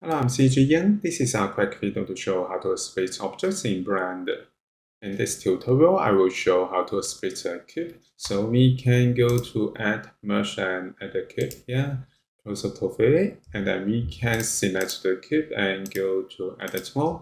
Hello, I'm CG This is a quick video to show how to split objects in Blender. In this tutorial, I will show how to split a cube. So we can go to Add, Merge, and add a cube here. Close to it, and then we can select the cube and go to Edit Mode.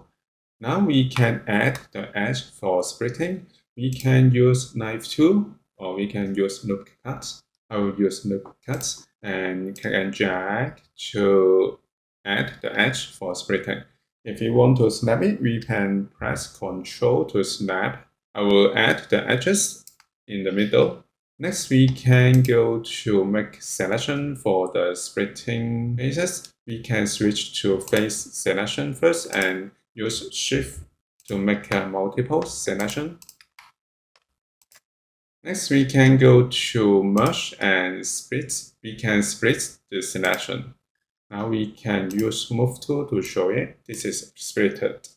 Now we can add the edge for splitting. We can use knife tool, or we can use loop cuts. I will use loop cuts and click and drag to add the edge for splitting. If you want to snap it, we can press Ctrl to snap. I will add the edges in the middle. Next, we can go to make selection for the splitting faces. We can switch to face selection first and use Shift to make a multiple selection. Next, we can go to merge and split. We can split the selection. Now we can use Move tool to show it. This is splitted.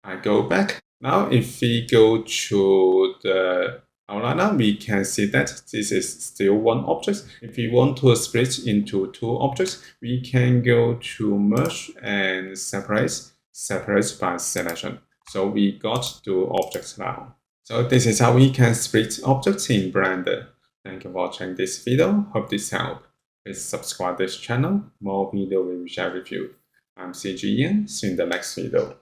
I go back. Now if we go to the outliner, we can see that this is still one object. If we want to split into two objects, we can go to Merge and Separate by selection. So we got two objects now. So this is how we can split objects in Blender. Thank you for watching this video. Hope this helped. Please subscribe this channel. More video will be shared with you. I'm CG Ian. See you in the next video.